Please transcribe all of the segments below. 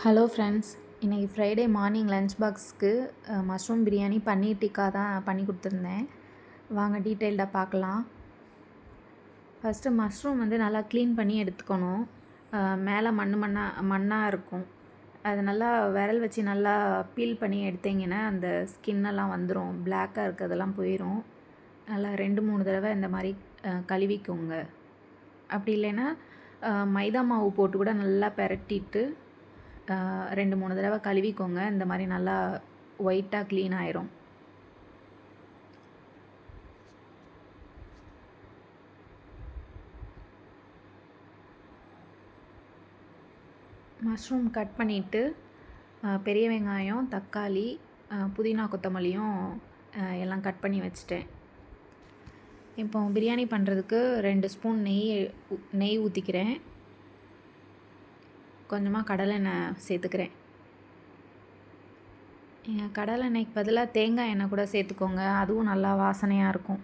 Hello friends, இன்றைக்கி Friday morning lunch பாக்ஸ்க்கு mushroom biryani paneer tikka தான் பண்ணி கொடுத்துருந்தேன். வாங்க டீட்டெயில்டாக பார்க்கலாம். ஃபஸ்ட்டு மஷ்ரூம் வந்து நல்லா க்ளீன் பண்ணி எடுத்துக்கணும். மேலே மண்ணாக இருக்கும். அது நல்லா விரல் வச்சு நல்லா பீல் பண்ணி எடுத்தீங்கன்னா அந்த ஸ்கின்னெல்லாம் வந்துடும், பிளாக்காக இருக்கிறதெல்லாம் போயிடும். நல்லா 2-3 தடவை இந்த மாதிரி கழுவிக்கோங்க. அப்படி இல்லைன்னா மைதா மாவு போட்டு கூட நல்லா பெரட்டிட்டு 2-3 தடவை கழுவிக்கோங்க. இந்த மாதிரி நல்லா ஒயிட்டாக க்ளீன் ஆயிரும். மஷ்ரூம் கட் பண்ணிவிட்டு பெரிய வெங்காயம், தக்காளி, புதினா, கொத்தமல்லியும் எல்லாம் கட் பண்ணி வச்சுட்டேன். இப்போ பிரியாணி பண்ணுறதுக்கு 2 ஸ்பூன் நெய் ஊற்றிக்கிறேன். கொஞ்சமாக கடலெண்ணெய் சேர்த்துக்கிறேன். கடலெண்ணெய்க்கு பதிலாக தேங்காய் எண்ணெய் கூட சேர்த்துக்கோங்க, அதுவும் நல்லா வாசனையாக இருக்கும்.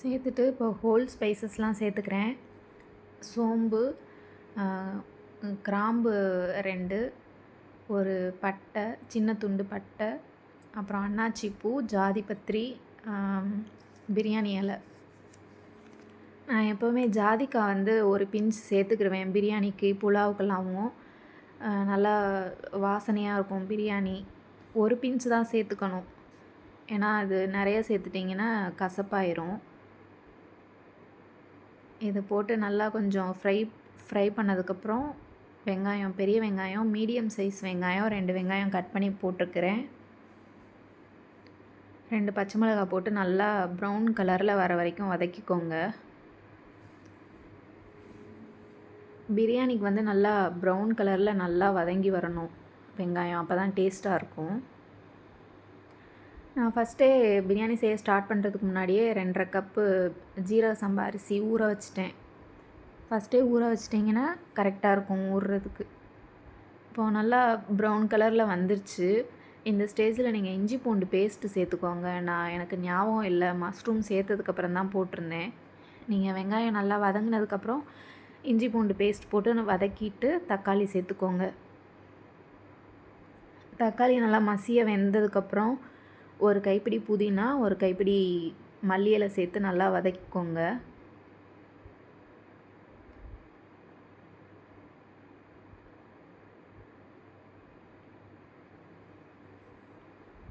சேர்த்துட்டு இப்போ ஹோல் ஸ்பைசஸ்லாம் சேர்த்துக்கிறேன். சோம்பு, கிராம்பு 2, ஒரு பட்டை, சின்ன துண்டு பட்டை, அப்புறம் அன்னாச்சி பூ, ஜாதிபத்திரி, பிரியாணி இலை. நான் எப்போவுமே ஜாதிக்காய் வந்து ஒரு பிஞ்ச் சேர்த்துக்கிடுவேன் பிரியாணிக்கு, புலாவுக்கெல்லாமும் நல்லா வாசனையாக இருக்கும் பிரியாணி. ஒரு பிஞ்ச் தான் சேர்த்துக்கணும், ஏன்னா அது நிறைய சேர்த்துட்டிங்கன்னா கசப்பாயிரும். இதை போட்டு நல்லா கொஞ்சம் ஃப்ரை பண்ணதுக்கப்புறம் வெங்காயம், பெரிய வெங்காயம், மீடியம் சைஸ் வெங்காயம் 2 வெங்காயம் கட் பண்ணி போட்டிருக்கிறேன். 2 பச்சை மிளகாய் போட்டு நல்லா ப்ரௌன் கலரில் வர வரைக்கும் வதக்கிக்கோங்க. பிரியாணிக்கு வந்து நல்லா ப்ரௌன் கலரில் நல்லா வதங்கி வரணும் வெங்காயம், அப்போ தான் டேஸ்ட்டாக இருக்கும். நான் ஃபஸ்ட்டே பிரியாணி செய்ய ஸ்டார்ட் பண்ணுறதுக்கு முன்னாடியே 2.5 கப்பு ஜீரக சம்பா அரிசி ஊற வச்சிட்டேன். ஃபஸ்ட்டே ஊற வச்சிட்டிங்கன்னா கரெக்டாக இருக்கும் ஊறுறதுக்கு. இப்போது நல்லா ப்ரௌன் கலரில் வந்துருச்சு. இந்த ஸ்டேஜில் நீங்கள் இஞ்சி பூண்டு பேஸ்ட்டு சேர்த்துக்கோங்க. எனக்கு ஞாபகம் இல்லை, மஷ்ரூம் சேர்த்ததுக்கப்புறம் தான் போட்டிருந்தேன். நீங்கள் வெங்காயம் நல்லா வதங்கினதுக்கப்புறம் இஞ்சி பூண்டு பேஸ்ட் போட்டு வதக்கிட்டு தக்காளி சேர்த்துக்கோங்க. தக்காளி நல்லா மசிய வெந்ததுக்கப்புறம் ஒரு கைப்பிடி புதினா, ஒரு கைப்பிடி மல்லி இலை சேர்த்து நல்லா வதக்கிக்கோங்க.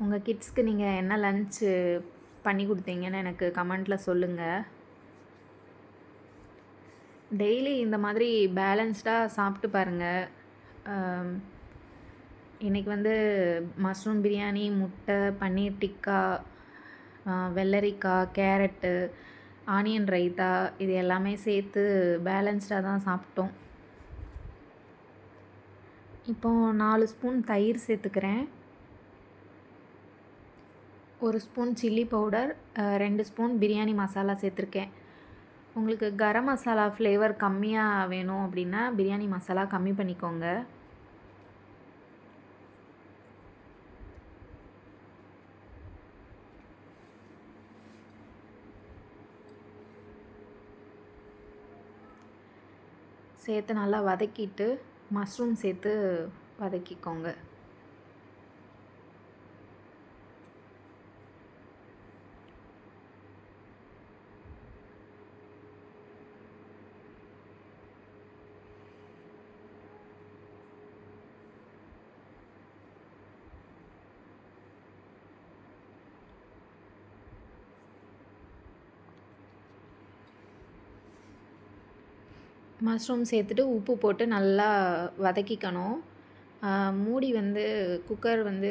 உங்கள் கிட்ஸ்க்கு நீங்கள் என்ன லன்ச்சு பண்ணி கொடுத்தீங்கன்னு எனக்கு கமெண்ட்டில் சொல்லுங்கள். டெய்லி இந்த மாதிரி பேலன்ஸ்டாக சாப்பிட்டு பாருங்கள். இன்றைக்கி வந்து மஷ்ரூம் பிரியாணி, முட்டை, பன்னீர் டிக்கா, வெள்ளரிக்காய், கேரட்டு, ஆனியன் ரைத்தா, இது எல்லாமே சேர்த்து பேலன்ஸ்டாக தான் சாப்பிட்டோம். இப்போது 4 ஸ்பூன் தயிர் சேர்த்துக்கிறேன். 1 spoon chilli powder, 2 spoon biryani masala சேர்த்துருக்கேன். உங்களுக்கு கரம் மசாலா ஃப்ளேவர் கம்மியாக வேணும் அப்படின்னா பிரியாணி மசாலா கம்மி பண்ணிக்கோங்க. சேர்த்து நல்லா வதக்கிட்டு மஷ்ரூம் சேர்த்து வதக்கிக்கோங்க. மஷ்ரூம் சேர்த்துட்டு உப்பு போட்டு நல்லா வதக்கிக்கணும். மூடி வந்து குக்கர் வந்து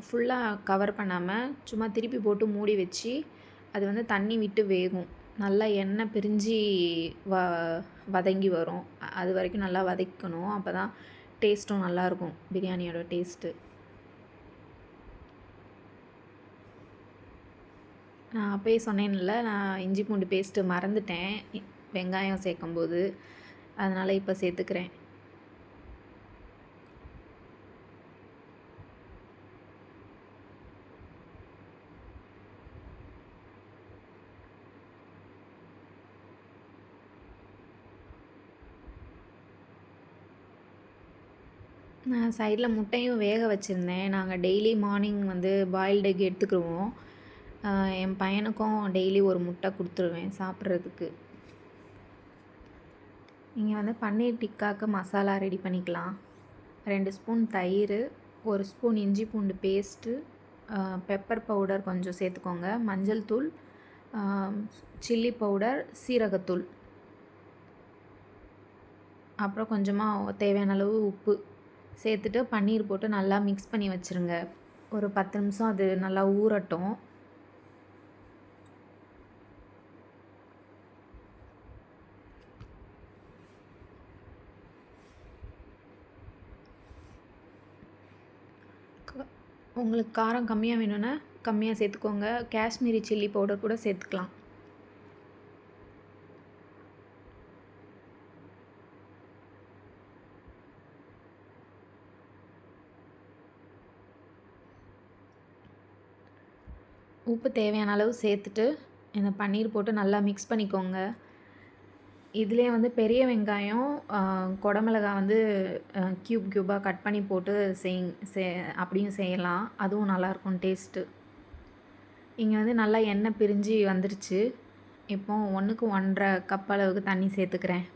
ஃபுல்லாக கவர் பண்ணாமல் சும்மா திருப்பி போட்டு மூடி வச்சு அது வந்து தண்ணி விட்டு வேகும். நல்லா எண்ணெய் பிரிஞ்சு வதங்கி வரும். அது வரைக்கும் நல்லா வதக்கணும். அப்போ தான் டேஸ்ட்டும் நல்லாயிருக்கும், பிரியாணியோட டேஸ்ட்டு. நான் அப்போயே சொன்னேன்ல, நான் இஞ்சி பூண்டு பேஸ்ட்டு மறந்துட்டேன் வெங்காயம் சேர்க்கும்போது, அதனால் இப்போ சேர்த்துக்கிறேன். நான் சைடில் முட்டையும் வேக வச்சுருந்தேன். நாங்கள் டெய்லி மார்னிங் வந்து பாயில்டு எக் எடுத்துக்கிருவோம். என் பையனுக்கும் டெய்லி ஒரு முட்டை கொடுத்துருவேன் சாப்பிட்றதுக்கு. இங்கே வந்து பன்னீர் டிக்காக்கு மசாலா ரெடி பண்ணிக்கலாம். 2 ஸ்பூன் தயிர், 1 ஸ்பூன் இஞ்சி பூண்டு பேஸ்ட்டு, பெப்பர் பவுடர் கொஞ்சம் சேர்த்துக்கோங்க, மஞ்சள் தூள், சில்லி பவுடர், சீரகத்தூள், அப்புறம் கொஞ்சமாக தேவையான அளவு உப்பு சேர்த்துட்டு பன்னீர் போட்டு நல்லா மிக்ஸ் பண்ணி வச்சுருங்க. ஒரு 10 நிமிஷம் அது நல்லா ஊறட்டும். உங்களுக்கு காரம் கம்மியாக வேணும்னா கம்மியாக சேர்த்துக்கோங்க. காஷ்மீரி சில்லி பவுடர் கூட சேர்த்துக்கலாம். உப்பு தேவையான அளவு சேர்த்துட்டு இந்த பன்னீர் போட்டு நல்லா மிக்ஸ் பண்ணிக்கோங்க. இதுலேயே வந்து பெரிய வெங்காயம், குடமிளகா வந்து க்யூபாக கட் பண்ணி போட்டு அப்படியும் செய்யலாம். அதுவும் நல்லாயிருக்கும் டேஸ்ட்டு. இங்கே வந்து நல்லா எண்ணெய் பிரிஞ்சு வந்துருச்சு. இப்போ 1க்கு 1.5 கப் அளவுக்கு தண்ணி சேர்த்துக்கிறேன்.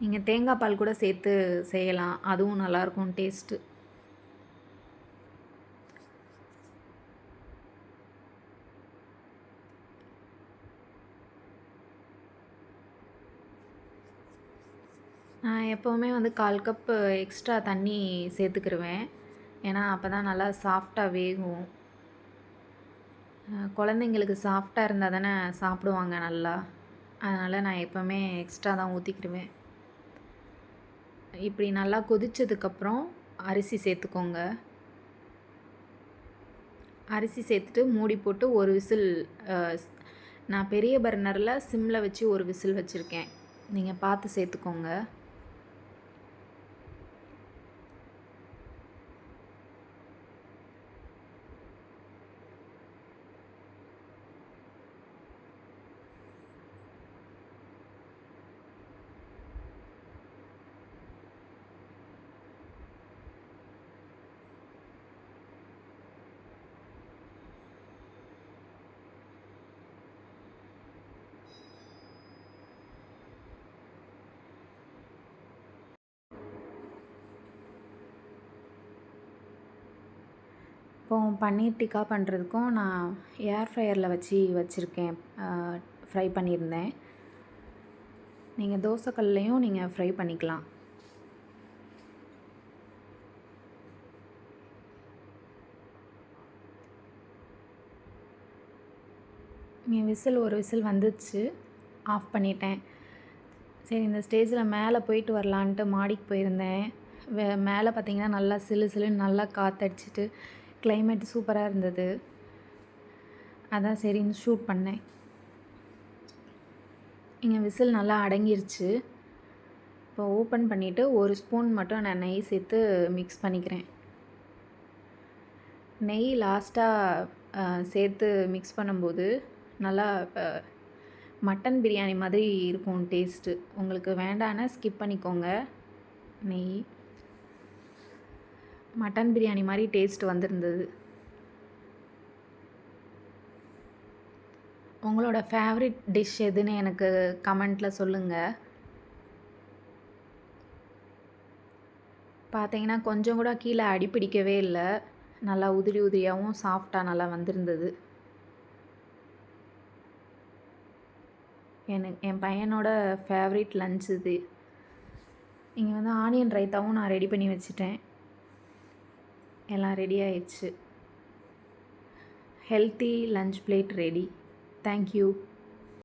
நீங்கள் தேங்காய் பால் கூட சேர்த்து செய்யலாம். அதுவும் நல்லாயிருக்கும் டேஸ்ட்டு. நான் எப்போவுமே வந்து 1/4 கப்பு எக்ஸ்ட்ரா தண்ணி சேர்த்துக்கிருவேன். ஏன்னா அப்போ தான் நல்லா சாஃப்டாக வேகும். குழந்தைங்களுக்கு சாஃப்டாக இருந்தால் தானே சாப்பிடுவாங்க நல்லா. அதனால் நான் எப்போவுமே எக்ஸ்ட்ரா தான் ஊற்றிக்கிருவேன். இப்படி நல்லா கொதித்ததுக்கப்புறம் அரிசி சேர்த்துக்கோங்க. அரிசி சேர்த்துட்டு மூடி போட்டு ஒரு விசில், நான் பெரிய பர்னரில் சிம்மில் வச்சு ஒரு விசில் வச்சுருக்கேன். நீங்கள் பார்த்து சேர்த்துக்கோங்க. இப்போது பன்னீர் டிக்கா பண்ணுறதுக்கும் நான் ஏர் ஃப்ரையரில் வச்சுருக்கேன். ஃப்ரை பண்ணியிருந்தேன். நீங்கள் தோசைக்கல்லையும் நீங்கள் ஃப்ரை பண்ணிக்கலாம். ஒரு விசில் வந்துச்சு. ஆஃப் பண்ணிட்டேன். சரி, இந்த ஸ்டேஜில் மேலே போயிட்டு வரலான்ட்டு மாடிக்கு போயிருந்தேன். மேலே பார்த்திங்கன்னா நல்லா சிலுன்னு நல்லா காற்றடிச்சிட்டு கிளைமேட் சூப்பராக இருந்தது. அதான் சரின்னு ஷூட் பண்ணேன். இங்கே விசில் நல்லா அடங்கிருச்சு. இப்போ ஓப்பன் பண்ணிவிட்டு 1 ஸ்பூன் மட்டும் நான் நெய் சேர்த்து மிக்ஸ் பண்ணிக்கிறேன். நெய் லாஸ்ட்டாக சேர்த்து மிக்ஸ் பண்ணும்போது நல்லா மட்டன் பிரியாணி மாதிரி இருக்கும் டேஸ்ட்டு. உங்களுக்கு வேண்டான்னா ஸ்கிப் பண்ணிக்கோங்க. நெய் மட்டன் பிரியாணி மாதிரி டேஸ்ட் வந்திருந்தது. உங்களோட ஃபேவரட் டிஷ் எதுன்னு எனக்கு கமெண்ட்டில் சொல்லுங்கள். பார்த்தீங்கன்னா கொஞ்சம் கூட கீழே அடி பிடிக்கவே இல்லை. நல்லா உதிரி உதிரியாகவும் சாஃப்டாக நல்லா வந்திருந்தது. என் பையனோட ஃபேவரட் லன்ச் இது. இங்கே வந்து ஆனியன் ரைத்தாவும் நான் ரெடி பண்ணி வச்சுட்டேன். எல்லாம் ரெடி ஆயிடுச்சு. Healthy lunch plate ready. Thank you.